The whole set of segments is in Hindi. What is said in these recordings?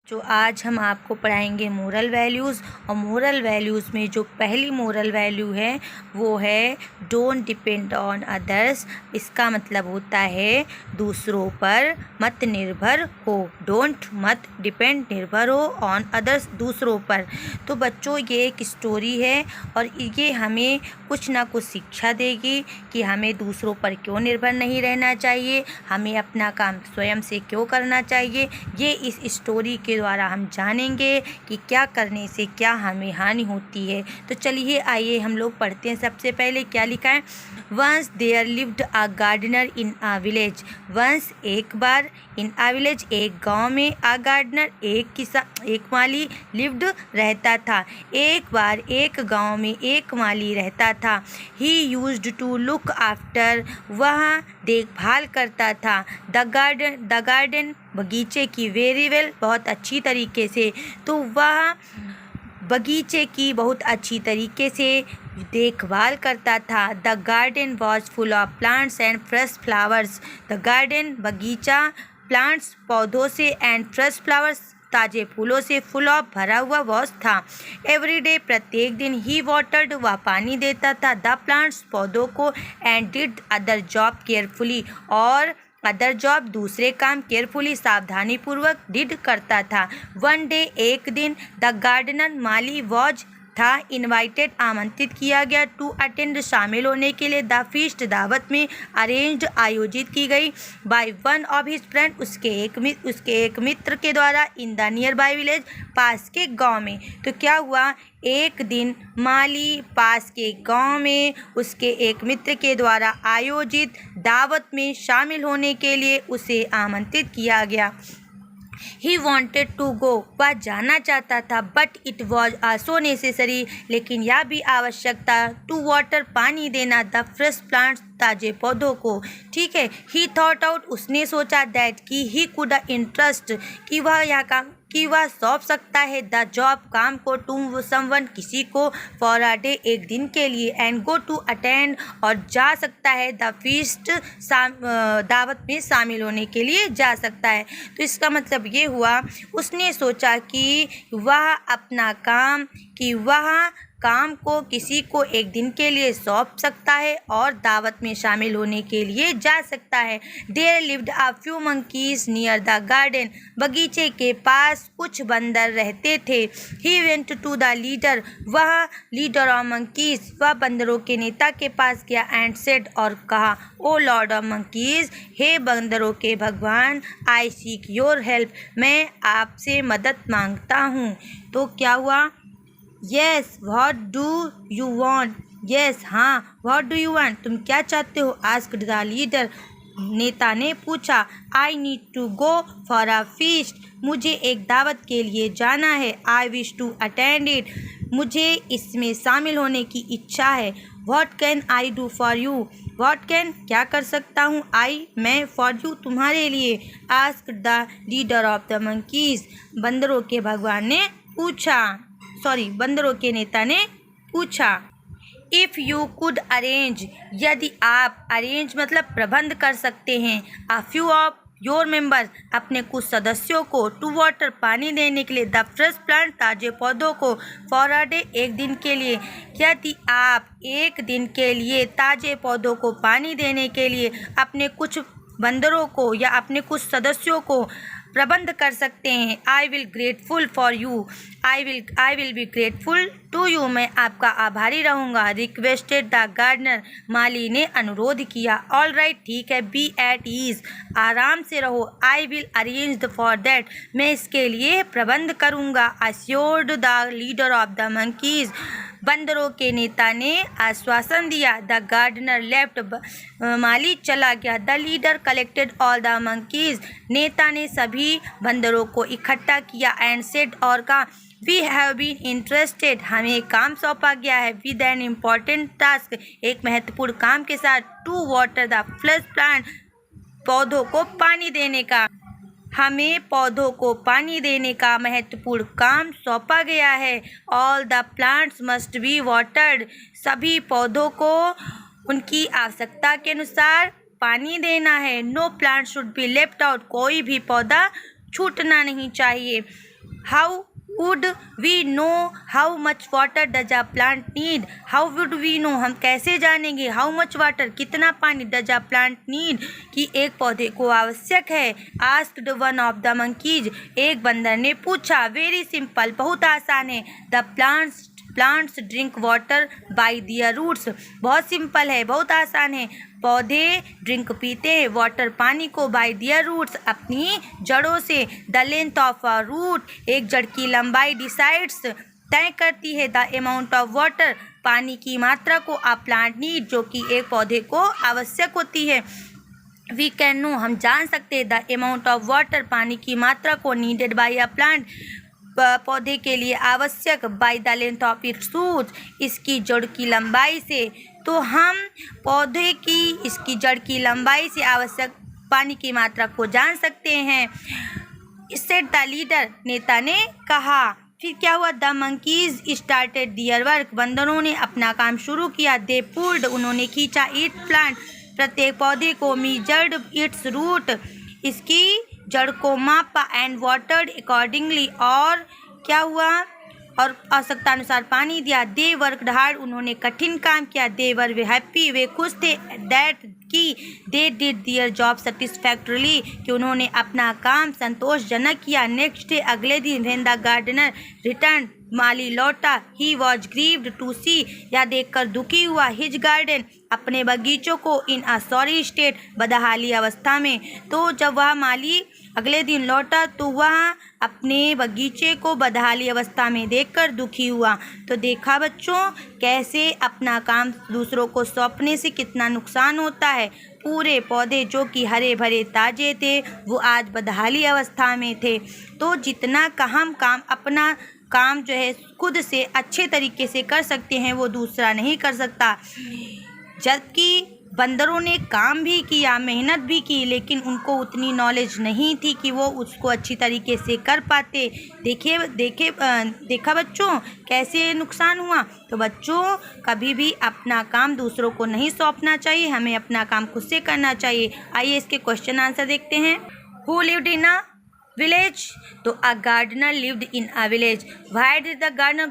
जो आज हम आपको पढ़ाएंगे मोरल वैल्यूज़। और मोरल वैल्यूज़ में जो पहली मोरल वैल्यू है वो है डोंट डिपेंड ऑन अदर्स। इसका मतलब होता है दूसरों पर मत निर्भर हो। डोंट मत डिपेंड निर्भर हो ऑन अदर्स दूसरों पर। तो बच्चों ये एक स्टोरी है और ये हमें कुछ ना कुछ शिक्षा देगी कि हमें दूसरों पर क्यों निर्भर नहीं रहना चाहिए, हमें अपना काम स्वयं से क्यों करना चाहिए। ये इस स्टोरी के द्वारा हम जानेंगे कि क्या करने से क्या हमें हानि होती है। तो चलिए आइए हम लोग पढ़ते हैं। सबसे पहले क्या लिखा है, once there lived a gardener in a village. Once एक बार, इन अ विलेज एक गांव में, अ गार्डनर एक माली, लिव्ड रहता था। एक बार एक गांव में एक माली रहता था। He used to look after, वह देखभाल करता था। द गार्डन बगीचे की, वेरी वेल बहुत अच्छी तरीके से। तो वह बगीचे की बहुत अच्छी तरीके से देखभाल करता था। The garden was full of plants and fresh flowers. The garden बगीचा, प्लांट्स पौधों से, एंड फ्रेश फ्लावर्स ताजे फूलों से, फुल ऑफ भरा हुआ वॉज था। एवरी डे प्रत्येक दिन, ही वाटर्ड वह पानी देता था, द प्लांट्स पौधों को, and did other job carefully और अदर जॉब दूसरे काम केयरफुली सावधानी पूर्वक डिड करता था। वन डे एक दिन, द गार्डनर माली वॉज था इनवाइटेड आमंत्रित किया गया, टू अटेंड शामिल होने के लिए, द फीस्ट दावत में, अरेंज्ड आयोजित की गई, by one of his friend उसके एक मित्र के द्वारा, in the nearby village पास के गांव में। तो क्या हुआ, एक दिन माली पास के गांव में उसके एक मित्र के द्वारा आयोजित दावत में शामिल होने के लिए उसे आमंत्रित किया गया। He wanted to go, वह जाना चाहता था, but it was also necessary, लेकिन यह भी आवश्यक था, to water पानी देना, the fresh plants ताजे पौधों को। ठीक है, he thought out, उसने सोचा, that कि he could entrust, कि वह यह काम कि वह सौंप सकता है, द जॉब काम को, टू समवन किसी को, फॉर अ डे एक दिन के लिए, एंड गो टू अटेंड और जा सकता है, द फीस्ट दावत में शामिल होने के लिए जा सकता है। तो इसका मतलब ये हुआ, उसने सोचा कि वह अपना काम को किसी को एक दिन के लिए सौंप सकता है और दावत में शामिल होने के लिए जा सकता है। There lived a few monkeys near the garden, बगीचे के पास कुछ बंदर रहते थे। He went to the leader, वह लीडर ऑफ मंकीज, वह बंदरों के नेता के पास गया, एंड सेड और कहा, ओ लॉर्ड ऑफ मंकीज, हे बंदरों के भगवान, आई सीक योर हेल्प, मैं आपसे मदद मांगता हूँ। तो क्या हुआ, yes what do you want, yes हाँ व्हाट डू यू वांट, तुम क्या चाहते हो, आस्क्ड द लीडर, नेता ने पूछा। I need to go for a feast, मुझे एक दावत के लिए जाना है। I wish to attend it, मुझे इसमें शामिल होने की इच्छा है। What can I do for you, what can क्या कर सकता हूँ, आई मैं, फॉर यू तुम्हारे लिए, asked the leader of the monkeys, बंदरों के भगवान ने पूछा, बंदरों के नेता ने पूछा। इफ़ यू कुड अरेंज, यदि आप, अरेंज मतलब प्रबंध कर सकते हैं, a few of your members, अपने कुछ सदस्यों को, टू वाटर पानी देने के लिए, द फ्रेश प्लांट ताजे पौधों को, फॉर अ डे एक दिन के लिए, यदि आप एक दिन के लिए ताजे पौधों को पानी देने के लिए अपने कुछ बंदरों को या अपने कुछ सदस्यों को प्रबंध कर सकते हैं, I will grateful for you, I will be grateful to you, मैं आपका आभारी रहूँगा। रिक्वेस्टेड द गार्डनर, माली ने अनुरोध किया। ऑल राइट ठीक है, बी एट ईज, आराम से रहो। I will arrange for that, मैं इसके लिए प्रबंध करूँगा। Assured the leader of the monkeys, बंदरों के नेता ने आश्वासन दिया। द गार्डनर लेफ्ट, माली चला गया। The leader collected all the monkeys, नेता ने सभी बंदरों को इकट्ठा किया, एंड सेड और कहा, वी हैव बीन इंटरेस्टेड, हमें काम सौंपा गया है, विद एन इम्पॉर्टेंट टास्क, एक महत्वपूर्ण काम के साथ, to water the fresh plant, पौधों को पानी देने का, हमें पौधों को पानी देने का महत्वपूर्ण काम सौंपा गया है। All the plants must be watered, सभी पौधों को उनकी आवश्यकता के अनुसार पानी देना है। No plant should be left out, कोई भी पौधा छूटना नहीं चाहिए। How would we know how much water does a plant need? How would we know? हम कैसे जानेंगे? How much water? कितना पानी does a plant need? कि एक पौधे को आवश्यक है. Asked one of the monkeys. एक बंदर ने पूछा. Very simple. बहुत आसान है. The plants drink water by their roots. बहुत सिंपल है, बहुत आसान है. पौधे ड्रिंक पीते हैं वाटर पानी को बाय दियर रूट्स अपनी जड़ों से. The length of a root एक जड़ की लंबाई डिसाइड्स तय करती है द अमाउंट ऑफ वाटर पानी की मात्रा को अ प्लांट नीड जो कि एक पौधे को आवश्यक होती है. वी कैन नो हम जान सकते हैं द अमाउंट ऑफ वाटर पानी की मात्रा को नीडेड बाय अ प्लांट पौधे के लिए आवश्यक by the length of its roots इसकी जड़ की लंबाई से. तो हम पौधे की इसकी जड़ की लंबाई से आवश्यक पानी की मात्रा को जान सकते हैं. इससे द लीडर नेता ने कहा. फिर क्या हुआ? The monkeys started their work बंदरों ने अपना काम शुरू किया. दे पुल्ड उन्होंने खींचा. ईट प्लांट प्रत्येक पौधे को. मीजर्ड इट्स रूट इसकी जड़ को मापा. एंड वाटर्ड अकॉर्डिंगली और क्या हुआ? और आवश्यकतानुसार पानी दिया. दे वर्कड हार्ड उन्होंने कठिन काम किया. दे वर हैप्पी वे खुश थे. दैट कि दे डिड दियर जॉब सेटिस्फैक्टरली कि उन्होंने अपना काम संतोषजनक किया. नेक्स्ट डे अगले दिन व्हेन द गार्डनर रिटर्न माली लौटा. ही वॉज ग्रीव्ड टू सी या देखकर दुखी हुआ. हिज गार्डन अपने बगीचों को इन अ सॉरी स्टेट बदहाली अवस्था में. तो जब वह माली अगले दिन लौटा तो वह अपने बगीचे को बदहाली अवस्था में देखकर दुखी हुआ. तो देखा बच्चों कैसे अपना काम दूसरों को सौंपने से कितना नुकसान होता है. पूरे पौधे जो कि हरे भरे ताजे थे वो आज बदहाली अवस्था में थे. तो जितना हम काम अपना काम जो है खुद से अच्छे तरीके से कर सकते हैं वो दूसरा नहीं कर सकता. जबकि बंदरों ने काम भी किया मेहनत भी की लेकिन उनको उतनी नॉलेज नहीं थी कि वो उसको अच्छी तरीके से कर पाते. देखा बच्चों कैसे नुकसान हुआ. तो बच्चों कभी भी अपना काम दूसरों को नहीं सौंपना चाहिए. हमें अपना काम खुद से करना चाहिए. आइए इसके क्वेश्चन आंसर देखते हैं. Who lived in a village? तो a gardener lived in a village. Why did the gardener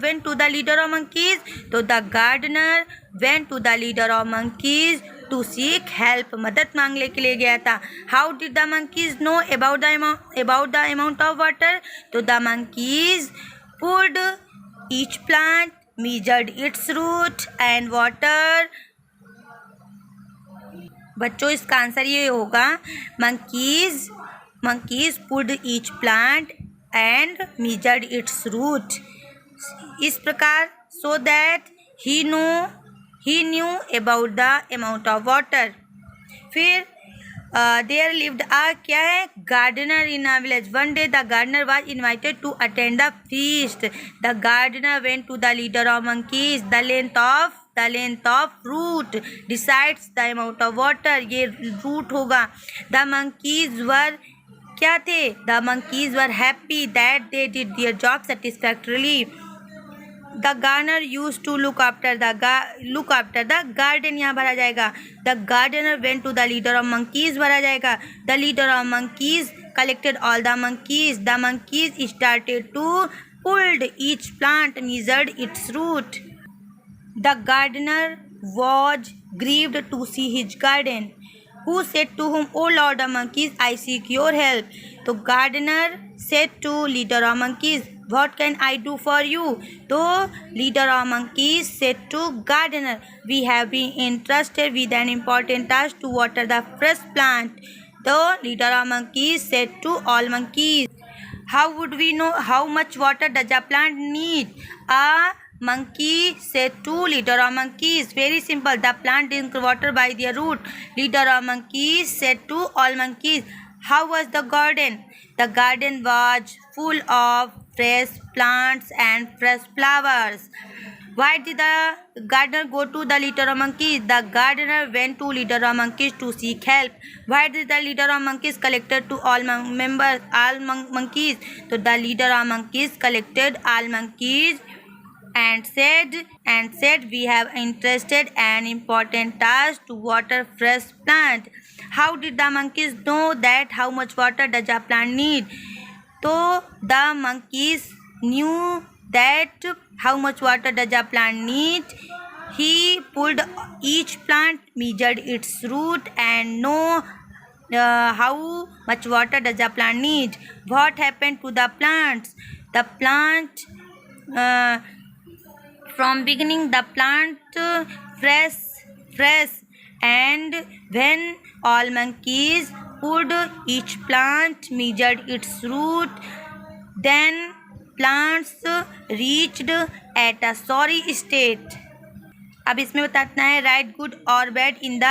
went to the leader of monkeys? तो the gardener went to the leader of monkeys to seek help. मदद मांगने के लिए गया था. How did the monkeys know about the amount of water? तो the monkeys pulled each plant, measured its root and water. बच्चों इसका आंसर ये होगा monkeys pulled each plant and measured its root. इस प्रकार so that he knew about the amount of water. फिर there lived a क्या है gardener in a village. One day the gardener was invited to attend the feast. The gardener went to the leader of monkeys. The length of root decides the amount of water. ये root होगा. The monkeys were क्या थे? The monkeys were happy that they did their job satisfactorily. The gardener used to look after the garden. यहाँ भरा जाएगा. The gardener went to the leader of monkeys भरा जाएगा. The leader of monkeys collected all the monkeys. The monkeys started to pulled each plant, measured its root. The gardener was grieved to see his garden. Who said to whom, O Lord of monkeys, I seek your help. तो gardener said to leader of monkeys, what can I do for you? तो leader of monkeys said to gardener, we have been entrusted with an important task to water the fresh plant. तो leader of monkeys said to all monkeys, how would we know how much water does a plant need? A monkey said to leader of monkeys, very simple, the plant drinks water by their root. Leader of monkeys said to all monkeys, how was the garden? The garden was full of fresh plants and fresh flowers. Why did the gardener go to the leader of monkeys? The gardener went to leader of monkeys to seek help. Why did the leader of monkeys collected to all monkeys? So the leader of monkeys collected all monkeys and said we have entrusted an important task to water fresh plant. How did the monkeys know that how much water does a plant need? तो the monkeys knew that how much water does a plant need. He pulled each plant, measured its root, and know how much water does a plant need. What happened to the plants? The plant from beginning the plant fresh, and when all monkeys pulled each plant, measured its root, then plants reached at a sorry state. अब इसमें बताना है राइट गुड और bad in the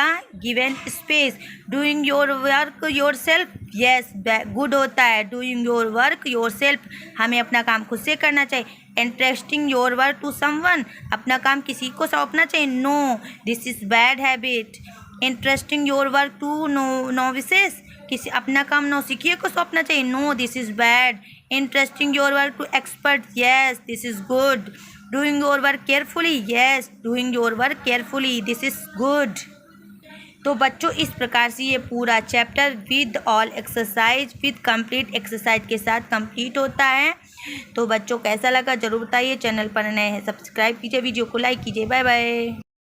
given space. Doing your work yourself. Yes, good होता है doing your work yourself, हमें अपना काम खुद से करना चाहिए. Entrusting your work to someone, अपना काम किसी को सौंपना चाहिए. No, this is bad habit. Entrusting your work to novices, किसी अपना काम नौसिखिए को सौंपना चाहिए. No, this is bad. Entrusting your work to expert. Yes, this is good. Doing your work carefully. Yes, doing your work carefully, this is good. तो बच्चों इस प्रकार से ये पूरा chapter with all exercise, with complete exercise के साथ कंप्लीट होता है. तो बच्चों कैसा लगा ज़रूर बताइए. चैनल पर नए हैं सब्सक्राइब कीजिए, वीडियो को लाइक कीजिए. Bye bye.